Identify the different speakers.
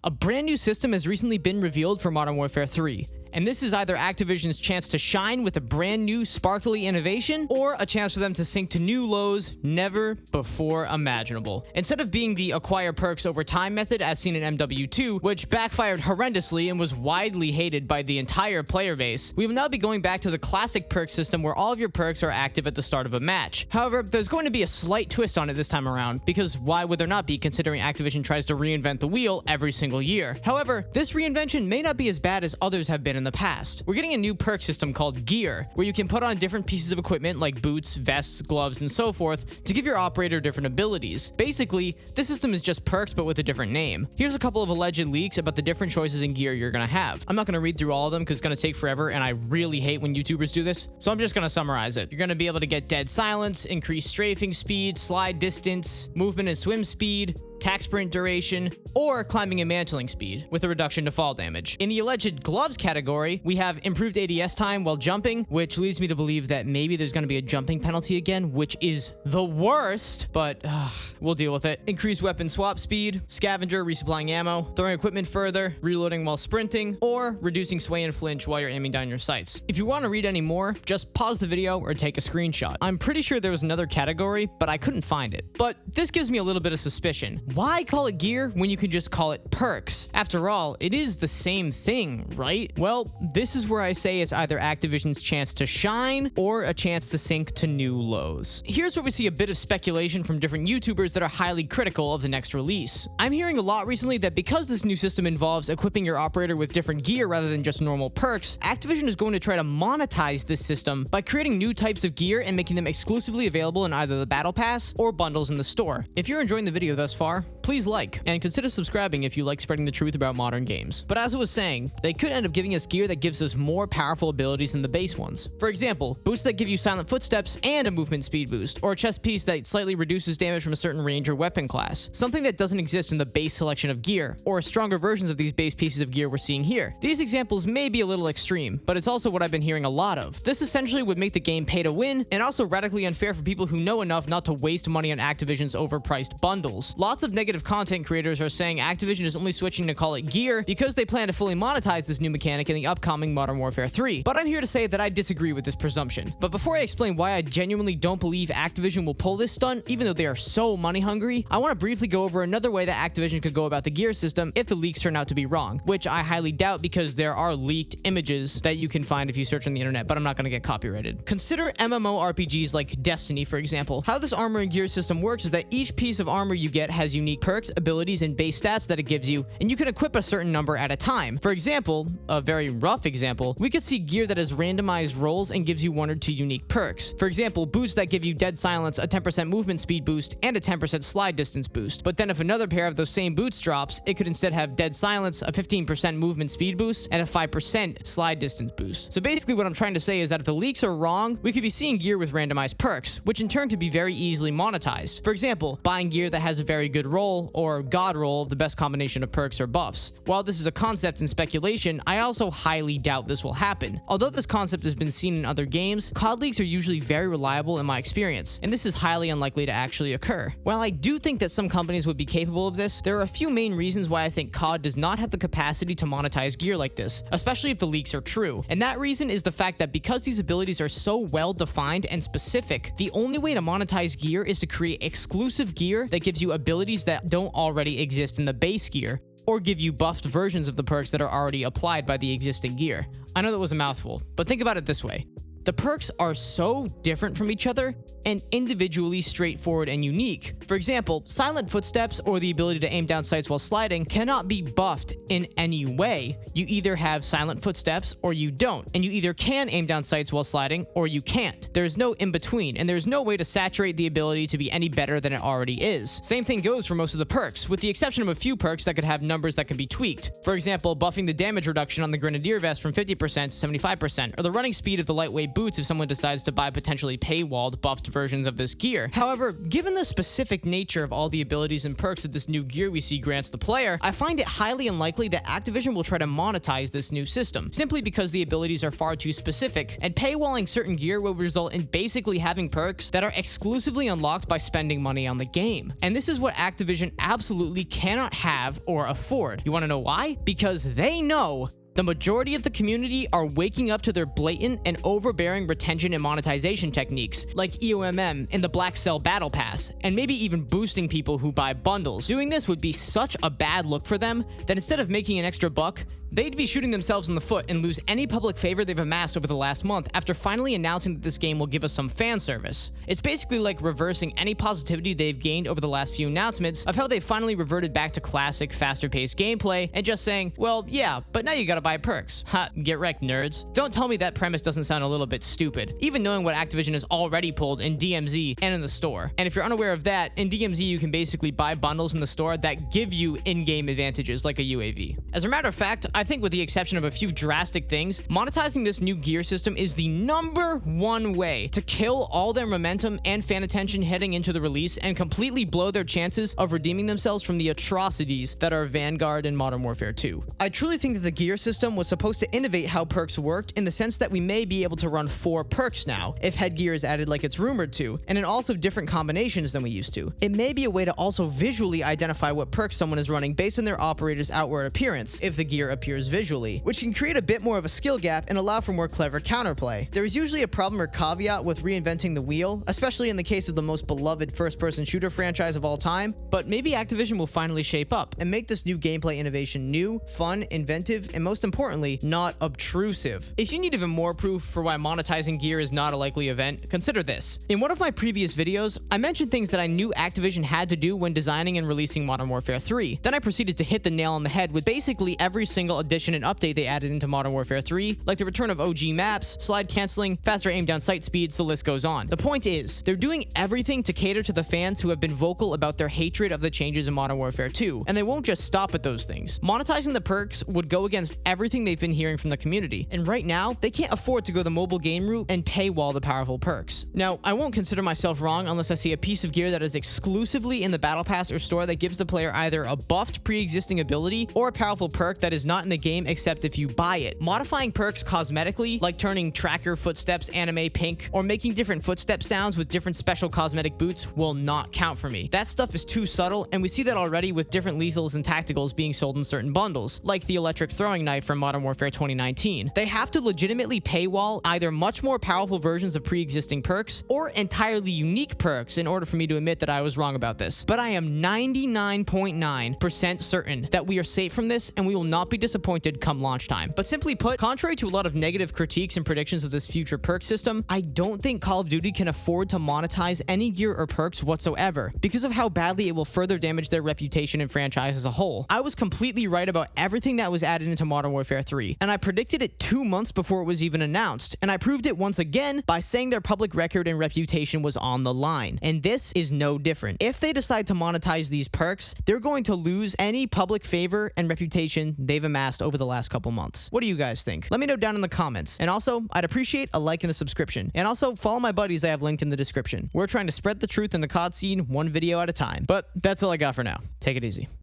Speaker 1: A brand new system has recently been revealed for Modern Warfare 3. And this is either Activision's chance to shine with a brand new sparkly innovation, or a chance for them to sink to new lows never before imaginable. Instead of being the acquire perks over time method as seen in MW2, which backfired horrendously and was widely hated by the entire player base, we will now be going back to the classic perk system where all of your perks are active at the start of a match. However, there's going to be a slight twist on it this time around, because why would there not be, considering Activision tries to reinvent the wheel every single year? However, this reinvention may not be as bad as others have been in the past. We're getting a new perk system called Gear, where you can put on different pieces of equipment like boots, vests, gloves, and so forth to give your operator different abilities. Basically, this system is just perks but with a different name. Here's a couple of alleged leaks about the different choices in gear you're gonna have. I'm not gonna read through all of them because it's gonna take forever, and I really hate when YouTubers do this, so I'm just gonna summarize it. You're gonna be able to get dead silence, increased strafing speed, slide distance, movement and swim speed, attack sprint duration, or climbing and mantling speed, with a reduction to fall damage. In the alleged gloves category, we have improved ADS time while jumping, which leads me to believe that maybe there's going to be a jumping penalty again, which is the worst, but we'll deal with it. Increased weapon swap speed, scavenger, resupplying ammo, throwing equipment further, reloading while sprinting, or reducing sway and flinch while you're aiming down your sights. If you want to read any more, just pause the video or take a screenshot. I'm pretty sure there was another category, but I couldn't find it. But this gives me a little bit of suspicion. Why call it gear when you can just call it perks? After all, it is the same thing, right? Well, this is where I say it's either Activision's chance to shine or a chance to sink to new lows. Here's where we see a bit of speculation from different YouTubers that are highly critical of the next release. I'm hearing a lot recently that because this new system involves equipping your operator with different gear rather than just normal perks, Activision is going to try to monetize this system by creating new types of gear and making them exclusively available in either the Battle Pass or bundles in the store. If you're enjoying the video thus far, please like, and consider subscribing if you like spreading the truth about modern games. But as I was saying, they could end up giving us gear that gives us more powerful abilities than the base ones. For example, boots that give you silent footsteps and a movement speed boost, or a chest piece that slightly reduces damage from a certain range or weapon class, something that doesn't exist in the base selection of gear, or stronger versions of these base pieces of gear we're seeing here. These examples may be a little extreme, but it's also what I've been hearing a lot of. This essentially would make the game pay to win, and also radically unfair for people who know enough not to waste money on Activision's overpriced bundles. Lots of negative content creators are saying Activision is only switching to call it gear because they plan to fully monetize this new mechanic in the upcoming Modern Warfare 3. But I'm here to say that I disagree with this presumption. But before I explain why I genuinely don't believe Activision will pull this stunt, even though they are so money hungry, I want to briefly go over another way that Activision could go about the gear system if the leaks turn out to be wrong, which I highly doubt because there are leaked images that you can find if you search on the internet, but I'm not going to get copyrighted. Consider MMORPGs like Destiny, for example. How this armor and gear system works is that each piece of armor you get has unique perks, abilities, and base stats that it gives you, and you can equip a certain number at a time. For example, a very rough example, we could see gear that has randomized rolls and gives you 1 or 2 unique perks. For example, boots that give you dead silence, a 10% movement speed boost, and a 10% slide distance boost. But then if another pair of those same boots drops, it could instead have dead silence, a 15% movement speed boost, and a 5% slide distance boost. So basically what I'm trying to say is that if the leaks are wrong, we could be seeing gear with randomized perks, which in turn could be very easily monetized. For example, buying gear that has a very good roll, or god roll, the best combination of perks or buffs. While this is a concept and speculation, I also highly doubt this will happen. Although this concept has been seen in other games, COD leaks are usually very reliable in my experience, and this is highly unlikely to actually occur. While I do think that some companies would be capable of this, there are a few main reasons why I think COD does not have the capacity to monetize gear like this, especially if the leaks are true. And that reason is the fact that because these abilities are so well defined and specific, the only way to monetize gear is to create exclusive gear that gives you abilities that don't already exist in the base gear, or give you buffed versions of the perks that are already applied by the existing gear. I know that was a mouthful, but think about it this way. The perks are so different from each other and individually straightforward and unique. For example, silent footsteps or the ability to aim down sights while sliding cannot be buffed in any way. You either have silent footsteps or you don't, and you either can aim down sights while sliding or you can't. There's no in between, and there's no way to saturate the ability to be any better than it already is. Same thing goes for most of the perks, with the exception of a few perks that could have numbers that can be tweaked. For example, buffing the damage reduction on the Grenadier vest from 50% to 75%, or the running speed of the lightweight boots if someone decides to buy potentially paywalled buffed versions of this gear. However, given the specific nature of all the abilities and perks that this new gear we see grants the player, I find it highly unlikely that Activision will try to monetize this new system, simply because the abilities are far too specific, and paywalling certain gear will result in basically having perks that are exclusively unlocked by spending money on the game. And this is what Activision absolutely cannot have or afford. You want to know why? Because they know the majority of the community are waking up to their blatant and overbearing retention and monetization techniques, like EOMM and the Black Cell Battle Pass, and maybe even boosting people who buy bundles. Doing this would be such a bad look for them that instead of making an extra buck, they'd be shooting themselves in the foot and lose any public favor they've amassed over the last month after finally announcing that this game will give us some fan service. It's basically like reversing any positivity they've gained over the last few announcements of how they finally reverted back to classic, faster-paced gameplay and just saying, well, yeah, but now you gotta buy perks. Ha, get wrecked, nerds. Don't tell me that premise doesn't sound a little bit stupid, even knowing what Activision has already pulled in DMZ and in the store. And if you're unaware of that, in DMZ you can basically buy bundles in the store that give you in-game advantages like a UAV. As a matter of fact, I think with the exception of a few drastic things, monetizing this new gear system is the #1 way to kill all their momentum and fan attention heading into the release and completely blow their chances of redeeming themselves from the atrocities that are Vanguard and Modern Warfare 2. I truly think that the gear system was supposed to innovate how perks worked in the sense that we may be able to run 4 perks now, if headgear is added like it's rumored to, and in also different combinations than we used to. It may be a way to also visually identify what perks someone is running based on their operator's outward appearance, if the gear appears visually, which can create a bit more of a skill gap and allow for more clever counterplay. There is usually a problem or caveat with reinventing the wheel, especially in the case of the most beloved first-person shooter franchise of all time, but maybe Activision will finally shape up and make this new gameplay innovation new, fun, inventive, and most importantly, not obtrusive. If you need even more proof for why monetizing gear is not a likely event, consider this. In one of my previous videos, I mentioned things that I knew Activision had to do when designing and releasing Modern Warfare 3. Then I proceeded to hit the nail on the head with basically every single addition and update they added into Modern Warfare 3, like the return of OG maps, slide canceling, faster aim down sight speeds, the list goes on. The point is, they're doing everything to cater to the fans who have been vocal about their hatred of the changes in Modern Warfare 2, and they won't just stop at those things. Monetizing the perks would go against everything they've been hearing from the community, and right now, they can't afford to go the mobile game route and paywall the powerful perks. Now, I won't consider myself wrong unless I see a piece of gear that is exclusively in the Battle Pass or store that gives the player either a buffed pre-existing ability or a powerful perk that is not in the game except if you buy it. Modifying perks cosmetically, like turning tracker footsteps anime pink or making different footstep sounds with different special cosmetic boots, will not count for me. That stuff is too subtle, and we see that already with different lethals and tacticals being sold in certain bundles, like the electric throwing knife from Modern Warfare 2019. They have to legitimately paywall either much more powerful versions of pre-existing perks or entirely unique perks in order for me to admit that I was wrong about this. But I am 99.9% certain that we are safe from this and we will not be disappointed come launch time. But simply put, contrary to a lot of negative critiques and predictions of this future perk system, I don't think Call of Duty can afford to monetize any gear or perks whatsoever because of how badly it will further damage their reputation and franchise as a whole. I was completely right about everything that was added into Modern Warfare 3, and I predicted it 2 months before it was even announced, and I proved it once again by saying their public record and reputation was on the line, and this is no different. If they decide to monetize these perks, they're going to lose any public favor and reputation they've amassed over the last couple months. What do you guys think? Let me know down in the comments, and also, I'd appreciate a like and a subscription, and also follow my buddies I have linked in the description. We're trying to spread the truth in the COD scene one video at a time, but that's all I got for now. Take it easy.